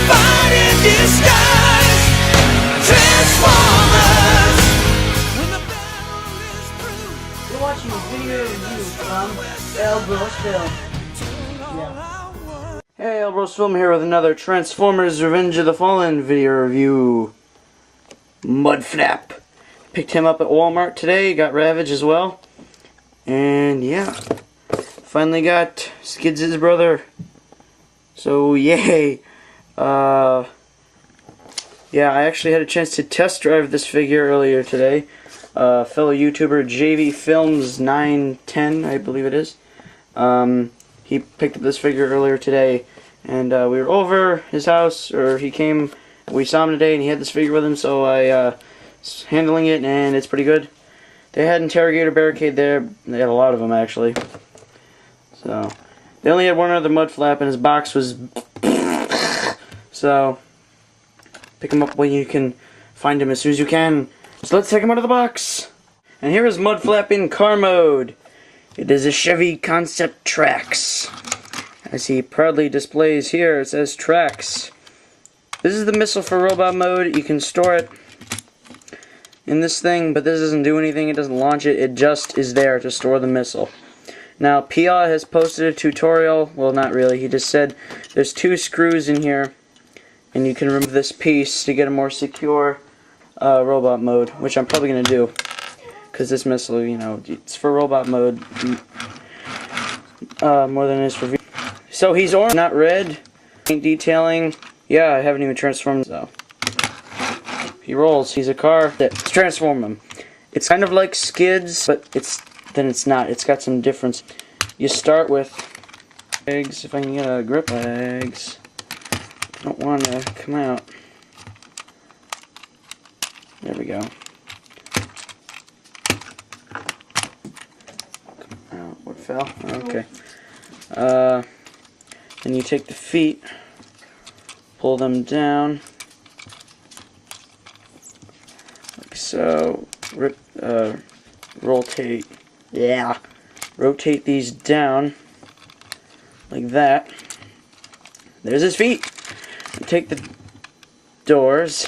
fight in disguise. Transformers. When the battle is through. You're watching a video review from Elbros Film. Yeah. Hey, Elbros Film here with another Transformers Revenge of the Fallen video review. Mudflap. Picked him up at Walmart today, got Ravage as well. And yeah, finally got Skids' brother. So yay. Yeah, I actually had a chance to test drive this figure earlier today. Fellow YouTuber JV Films 910, I believe it is. He picked up this figure earlier today, and we were over his house, or he came, we saw him today, and he had this figure with him, so I was handling it, and it's pretty good. They had Interrogator Barricade there. They had a lot of them, actually. So, they only had one other Mudflap, and his box was... So, pick him up when you can find him as soon as you can. So let's take him out of the box. And here is Mudflap in car mode. It is a Chevy Concept Trax. As he proudly displays here, it says Trax. This is the missile for robot mode. You can store it in this thing, but this doesn't do anything. It doesn't launch it. It just is there to store the missile. Now, Pia has posted a tutorial. Well, not really. He just said there's 2 screws in here, and you can remove this piece to get a more secure robot mode, which I'm probably going to do. Because this missile, you know, it's for robot mode more than it is for V. So he's orange, not red. Paint detailing. Yeah, I haven't even transformed, so. He rolls. He's a car. Let's transform him. It's kind of like Skids, but it's not. It's got some difference. You start with legs. If I can get a grip legs. I don't want to come out. There we go. Oh, what fell? Okay. Then you take the feet, pull them down. So, rotate these down like that. There's his feet. And take the doors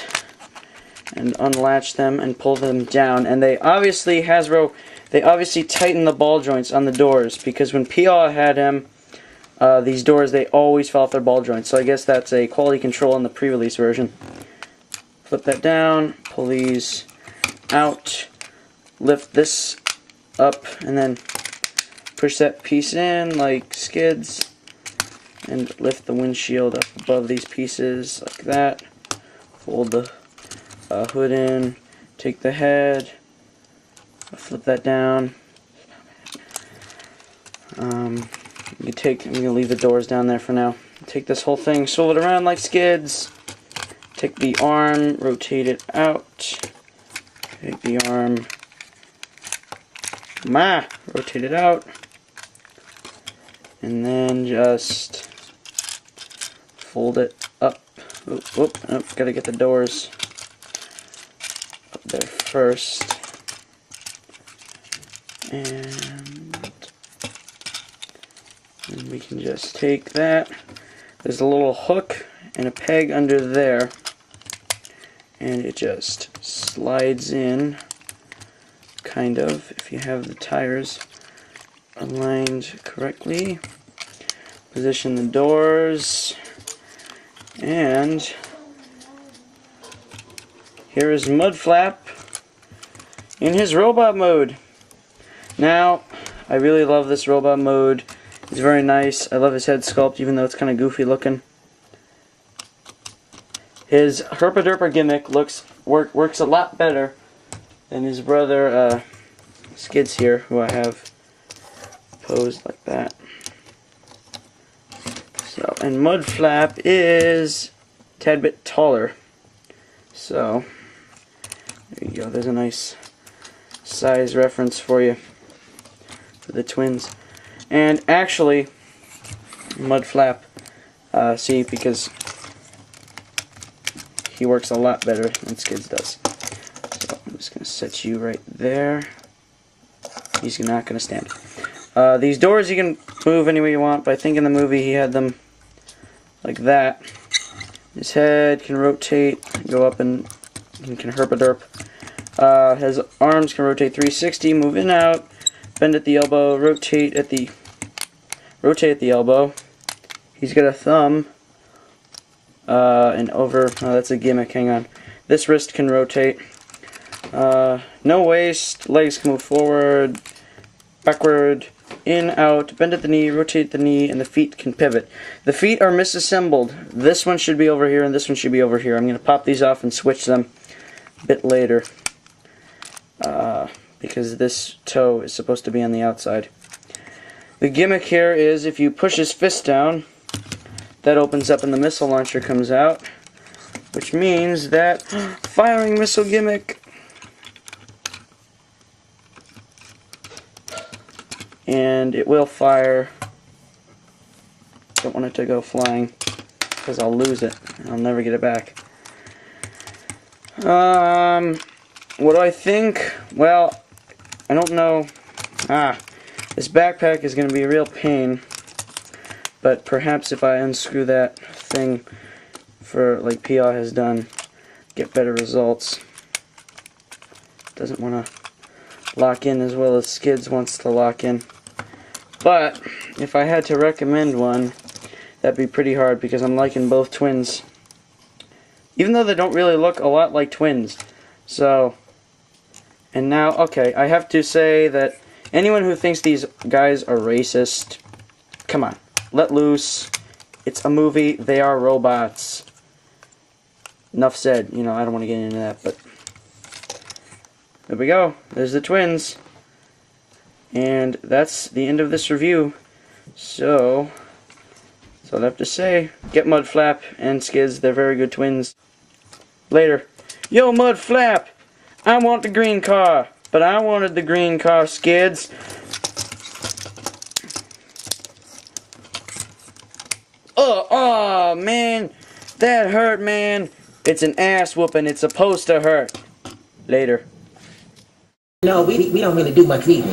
and unlatch them and pull them down. And they obviously, they obviously tighten the ball joints on the doors, because when Pia had him, these doors, they always fell off their ball joints. So I guess that's a quality control in the pre-release version. Flip that down, pull these out, lift this up, and then push that piece in like Skids, and lift the windshield up above these pieces like that. Fold the hood in, take the head, flip that down. I'm gonna leave the doors down there for now. Take this whole thing, swivel it around like Skids. Take the arm, rotate it out. Take the arm, rotate it out, and then just fold it up. Gotta get the doors up there first, and then we can just take that. There's a little hook and a peg under there, and it just slides in, kind of, if you have the tires aligned correctly. Position the doors, and here is Mudflap in his robot mode. Now, I really love this robot mode. It's very nice. I love his head sculpt, even though it's kind of goofy looking. His Herp-a-Derp gimmick works a lot better than his brother Skids here, who I have posed like that. So, and Mudflap is a tad bit taller. So, there you go. There's a nice size reference for you for the twins. And actually, Mudflap, see, because he works a lot better than Skids does. So I'm just going to set you right there. He's not going to stand. These doors you can move any way you want, but I think in the movie he had them like that. His head can rotate, go up, and he can herp-a-derp. His arms can rotate 360, move in and out, bend at the elbow, rotate at the elbow. He's got a thumb, and over. Oh, that's a gimmick. Hang on. This wrist can rotate. No waist. Legs can move forward, backward, in, out, bend at the knee, rotate the knee, and the feet can pivot. The feet are misassembled. This one should be over here, and this one should be over here. I'm going to pop these off and switch them a bit later, because this toe is supposed to be on the outside. The gimmick here is if you push his fist down, that opens up and the missile launcher comes out, which means that firing missile gimmick. And it will fire. Don't want it to go flying because I'll lose it and I'll never get it back. What do I think? Well, I don't know. This backpack is going to be a real pain, but perhaps if I unscrew that thing for like PA has done, get better results. Doesn't want to lock in as well as Skids wants to lock in. But if I had to recommend one, that'd be pretty hard because I'm liking both twins, even though they don't really look a lot like twins. So, and now, okay, I have to say that anyone who thinks these guys are racist, come on, let loose. It's a movie. They are robots. Enough said. You know, I don't want to get into that, but there we go. There's the twins. And that's the end of this review. So, that's all I have to say. Get Mudflap and Skids. They're very good twins. Later. Yo, Mudflap! I want the green car. But I wanted the green car, Skids. Oh, man. That hurt, man. It's an ass whooping. It's supposed to hurt. Later. No, we don't really do much reading.